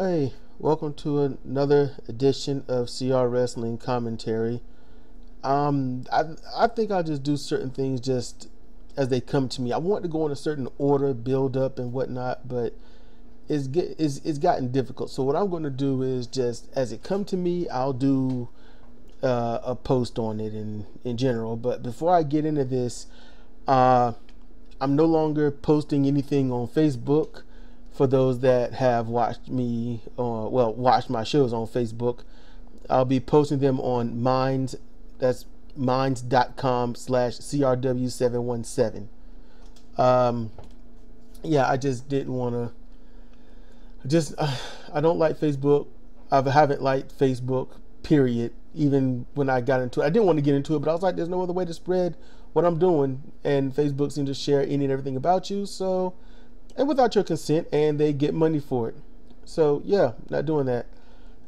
Hey, welcome to another edition of CR Wrestling Commentary. I think I'll just do certain things just as they come to me. I want to go in a certain order, build up and whatnot, but it's gotten difficult. So what I'm going to do is just as it come to me, I'll do a post on it in general. But before I get into this, I'm no longer posting anything on Facebook. For those that have watched me, watched my shows on Facebook, I'll be posting them on Minds. That's minds.com/CRW717. Yeah, I just didn't want to. I don't like Facebook. I haven't liked Facebook, period. Even when I got into it, I didn't want to get into it, but I was like, there's no other way to spread what I'm doing. And Facebook seems to share any and everything about you. So, and without your consent, and they get money for it. So yeah, not doing that.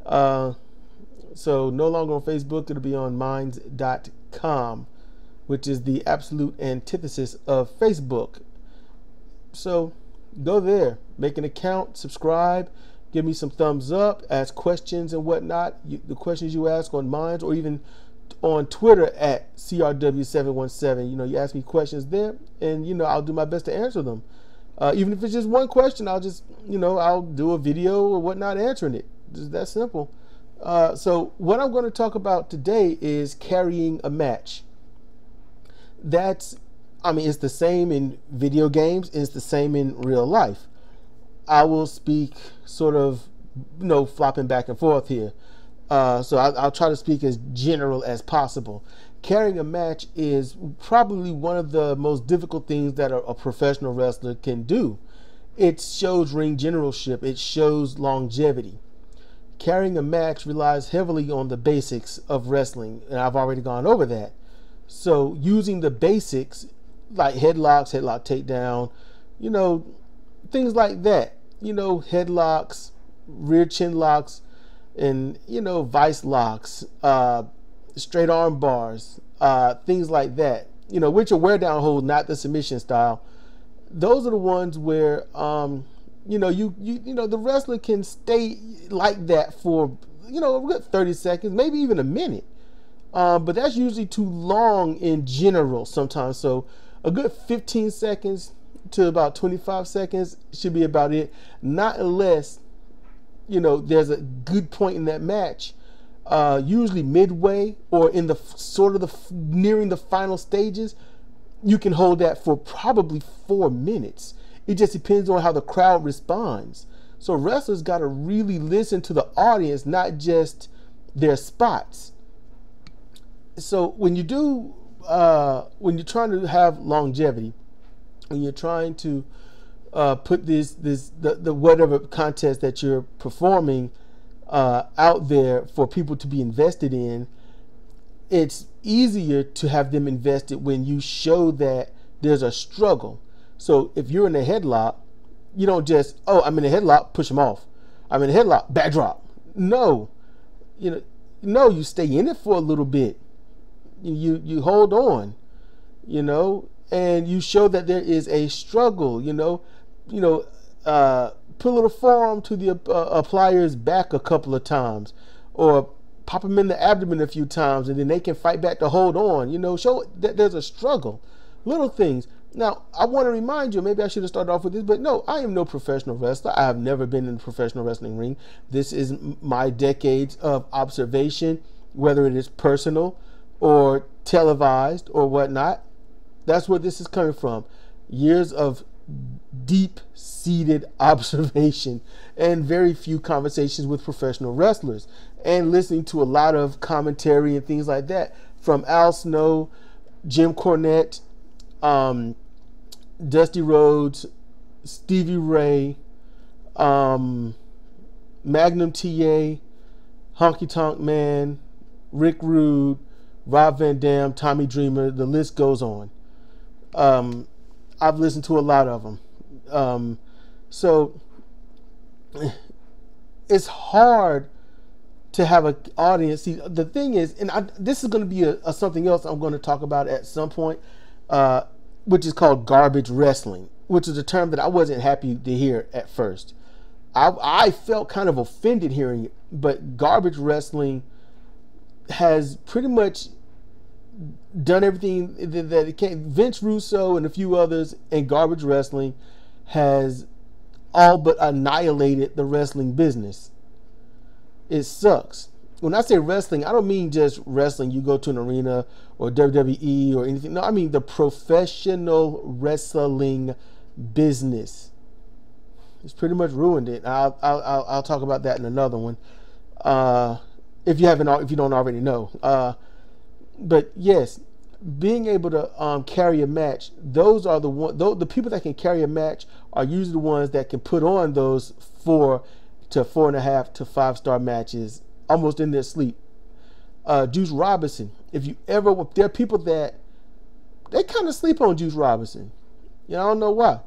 So no longer on Facebook. It'll be on minds.com, which is the absolute antithesis of Facebook. So go there, make an account, subscribe, give me some thumbs up, ask questions and whatnot. The questions you ask on Minds or even on Twitter at CRW717. You ask me questions there, and I'll do my best to answer them. Even if it's just one question, I'll just, I'll do a video or whatnot answering it. Just that simple. So what I'm going to talk about today is carrying a match. It's the same in video games. It's the same in real life. I will speak sort of, flopping back and forth here. So I'll try to speak as general as possible. Carrying a match is probably one of the most difficult things that a professional wrestler can do. It shows ring generalship. It shows longevity. Carrying a match relies heavily on the basics of wrestling, and I've already gone over that. So using the basics like headlocks, headlock takedown, things like that. Headlocks, rear chin locks, and vice locks, straight arm bars, things like that, which are wear down holds, not the submission style. Those are the ones where the wrestler can stay like that for a good 30 seconds, maybe even a minute, but that's usually too long in general sometimes. So a good 15 seconds to about 25 seconds should be about it, not unless there's a good point in that match, usually midway or in the nearing the final stages. You can hold that for probably 4 minutes. It just depends on how the crowd responds. So wrestlers got to really listen to the audience, not just their spots. So when you're trying to have longevity, when you're trying to put the whatever contest that you're performing out there for people to be invested in, it's easier to have them invested when you show that there's a struggle. So if you're in a headlock, you don't just, I'm in a headlock, push them off. I'm in a headlock, backdrop. No, you stay in it for a little bit. You hold on, and you show that there is a struggle. Put a little forearm to the applier's back a couple of times, or pop them in the abdomen a few times, and then they can fight back to hold on. Show that there's a struggle. Little things. Now, I want to remind you, maybe I should have started off with this, but no, I am no professional wrestler. I have never been in a professional wrestling ring. This is my decades of observation, whether it is personal or televised or whatnot. That's where this is coming from. Years of deep-seated observation and very few conversations with professional wrestlers, and listening to a lot of commentary and things like that from Al Snow, Jim Cornette, Dusty Rhodes, Stevie Ray, Magnum TA, Honky Tonk Man, Rick Rude, Rob Van Dam, Tommy Dreamer. The list goes on. I've listened to a lot of them. So it's hard to have an audience. See, the thing is, and this is going to be something else I'm going to talk about at some point, which is called garbage wrestling, which is a term that I wasn't happy to hear at first. I felt kind of offended hearing it, but Garbage Wrestling has pretty much done everything that it can. Vince Russo and a few others in Garbage Wrestling has all but annihilated the wrestling business. It sucks. When I say wrestling, I don't mean just wrestling. You go to an arena or WWE or anything. No, I mean the professional wrestling business. It's pretty much ruined it. I'll talk about that in another one. If you don't already know. But yes, being able to carry a match, those are the people that can carry a match are usually the ones that can put on those 4 to 4.5 to 5-star matches almost in their sleep. Juice Robinson, there are people that they kind of sleep on Juice Robinson. I don't know why.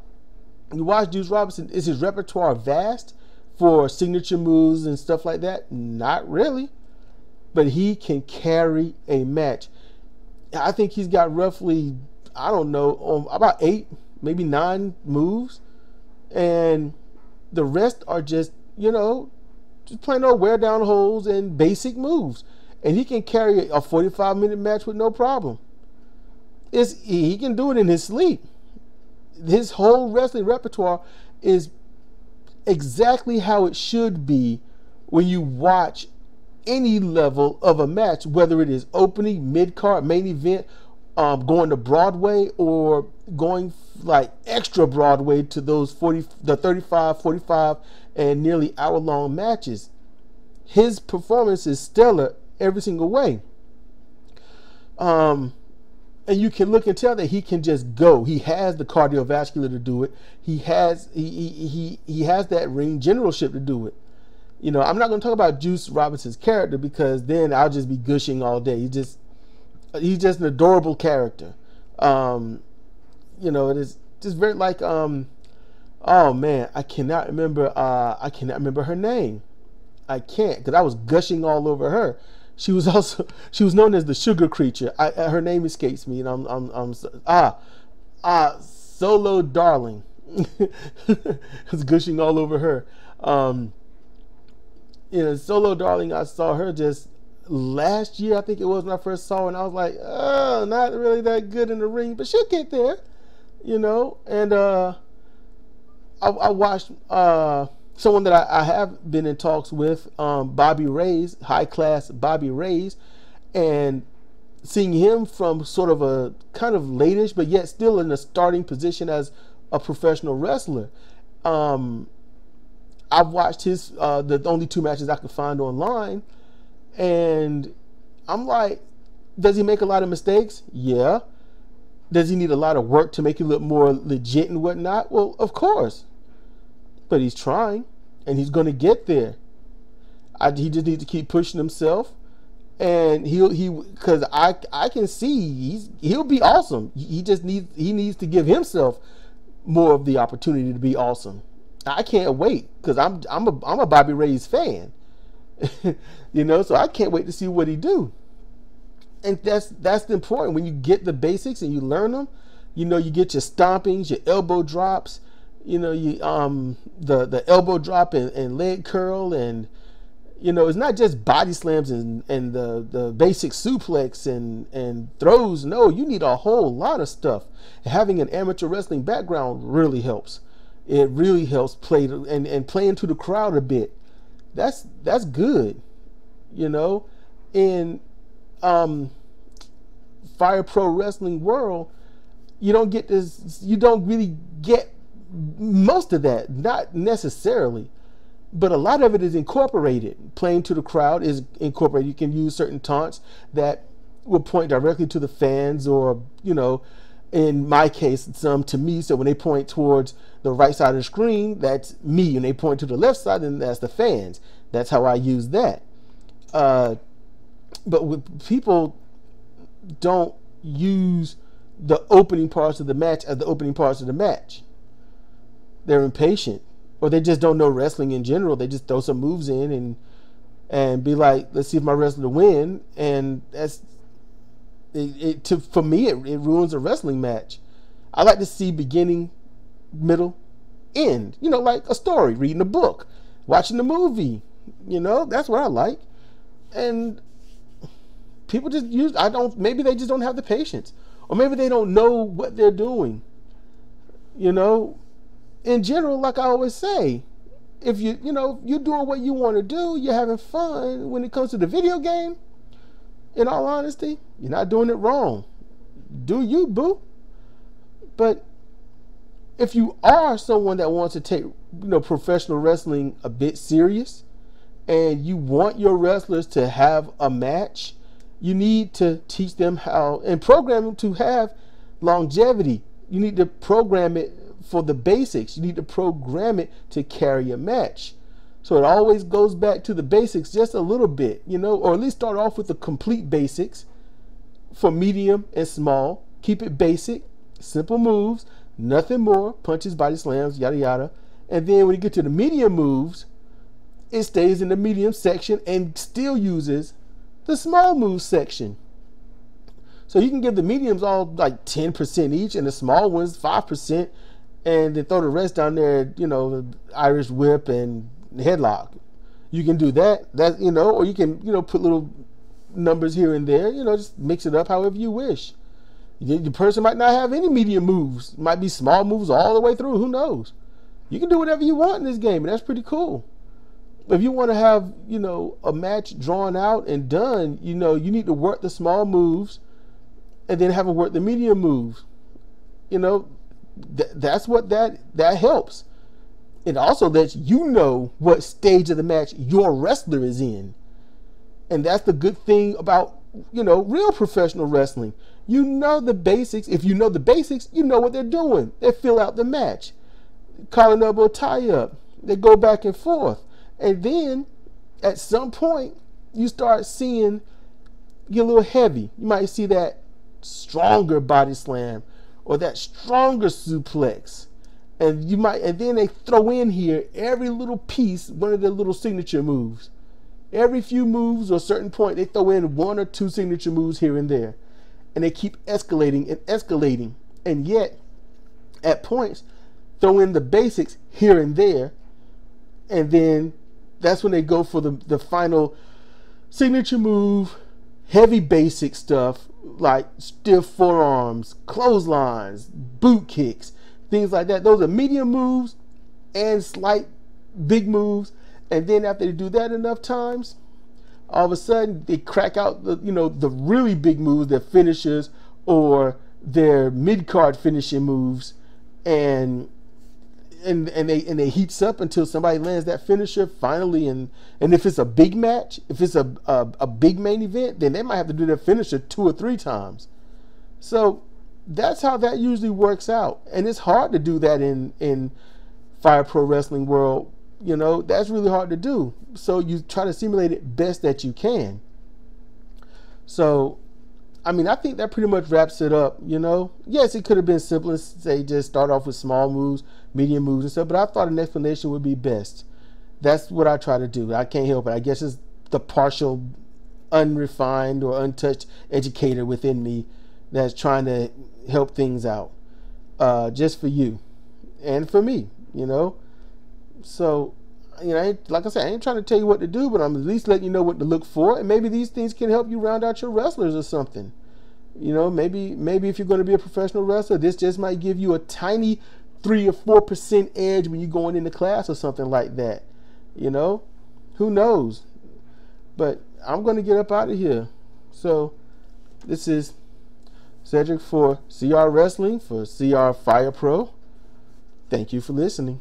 You watch Juice Robinson, is his repertoire vast for signature moves and stuff like that? Not really. But he can carry a match. I think he's got roughly, I don't know, about 8, maybe 9 moves. And the rest are just plain old wear down holes and basic moves. And he can carry a 45-minute match with no problem. He can do it in his sleep. His whole wrestling repertoire is exactly how it should be when you watch any level of a match, whether it is opening, mid-card, main event, going to Broadway, or going like extra Broadway to those 35, 45, and nearly hour-long matches. His performance is stellar every single way. And you can look and tell that he can just go. He has the cardiovascular to do it. He has that ring generalship to do it. I'm not going to talk about Juice Robinson's character because then I'll just be gushing all day. He's just an adorable character. It is just very like oh man, I cannot remember her name. I can't, because I was gushing all over her. She was known as the Sugar Creature. Her name escapes me, and Solo Darling. I was gushing all over her. Solo Darling, I saw her just last year, I think it was, when I first saw her, and I was like, oh, not really that good in the ring, but she'll get there, and I watched someone that I have been in talks with, Bobby Reyes, high class Bobby Reyes, and seeing him from sort of a kind of latish, but yet still in a starting position as a professional wrestler. I've watched his the only 2 matches I could find online, and I'm like, does he make a lot of mistakes? Yeah. Does he need a lot of work to make it look more legit and whatnot? Well, of course. But he's trying, and he's going to get there. He just needs to keep pushing himself, and because I can see he'll be awesome. He needs to give himself more of the opportunity to be awesome. I can't wait, because I'm a Bobby Reyes fan, so I can't wait to see what he do. And that's important when you get the basics and you learn them. You get your stompings, your elbow drops. The elbow drop and leg curl, and it's not just body slams and the basic suplex and throws. No, you need a whole lot of stuff. Having an amateur wrestling background really helps. It really helps play and play into the crowd a bit. That's good. In Fire Pro Wrestling world, you don't really get most of that, not necessarily, but a lot of it is incorporated. Playing to the crowd is incorporated. You can use certain taunts that will point directly to the fans, or in my case, some to me. So when they point towards the right side of the screen, that's me, and they point to the left side, then that's the fans. That's how I use that. But with people don't use the opening parts of the match as the opening parts of the match. They're impatient, or they just don't know wrestling in general. They just throw some moves in and be like, let's see if my wrestler win. And that's for me, it ruins a wrestling match. I like to see beginning, middle, end. You know, like a story, reading a book, watching a movie. You know, that's what I like. And people just maybe they just don't have the patience, or maybe they don't know what they're doing. You know, in general, like I always say, if you're doing what you want to do, you're having fun. When it comes to the video game, in all honesty, you're not doing it wrong. Do you, boo? But if you are someone that wants to take, professional wrestling a bit serious, and you want your wrestlers to have a match, you need to teach them how and program them to have longevity. You need to program it for the basics. You need to program it to carry a match. So it always goes back to the basics just a little bit, or at least start off with the complete basics for medium and small. Keep it basic, simple moves, nothing more, punches, body slams, yada yada. And then when you get to the medium moves, it stays in the medium section and still uses the small move section. So you can give the mediums all like 10% each and the small ones 5%, and then throw the rest down there, the Irish whip and headlock. You can do that. Or you can, put little numbers here and there, just mix it up however you wish. The person might not have any medium moves. It might be small moves all the way through. Who knows? You can do whatever you want in this game, and that's pretty cool. If you want to have, a match drawn out and done, you need to work the small moves and then have them work the medium moves. That's what that helps. It also lets you know what stage of the match your wrestler is in. And that's the good thing about, real professional wrestling. You know the basics. If you know the basics, you know what they're doing. They fill out the match. Collar and elbow tie up. They go back and forth. And then at some point, you start seeing get a little heavy. You might see that stronger body slam or that stronger suplex. And then they throw in here every little piece, one of their little signature moves. Every few moves or a certain point, they throw in one or two signature moves here and there. And they keep escalating and escalating. And yet, at points, throw in the basics here and there. And then that's when they go for the final signature move, heavy basic stuff like stiff forearms, clotheslines, boot kicks, things like that. Those are medium moves and slight big moves. And then after they do that enough times, all of a sudden they crack out the really big moves, their finishers or their mid-card finishing moves, and they heats up until somebody lands that finisher finally. And if it's a big match, if it's a big main event, then they might have to do their finisher 2 or 3 times. So that's how that usually works out. And it's hard to do that in Fire Pro Wrestling world. That's really hard to do. So you try to simulate it best that you can. So, I think that pretty much wraps it up, Yes, it could have been simpler, say just start off with small moves, medium moves and stuff, but I thought an explanation would be best. That's what I try to do. I can't help it. I guess it's the partial, unrefined or untouched educator within me that's trying to help things out, just for you and for me, So, like I said, I ain't trying to tell you what to do, but I'm at least letting you know what to look for, and maybe these things can help you round out your wrestlers or something. Maybe if you're going to be a professional wrestler, this just might give you a tiny 3 or 4% edge when you're going into class or something like that. Who knows? But I'm going to get up out of here. So, this is Cedric for CR Wrestling, for CR Fire Pro. Thank you for listening.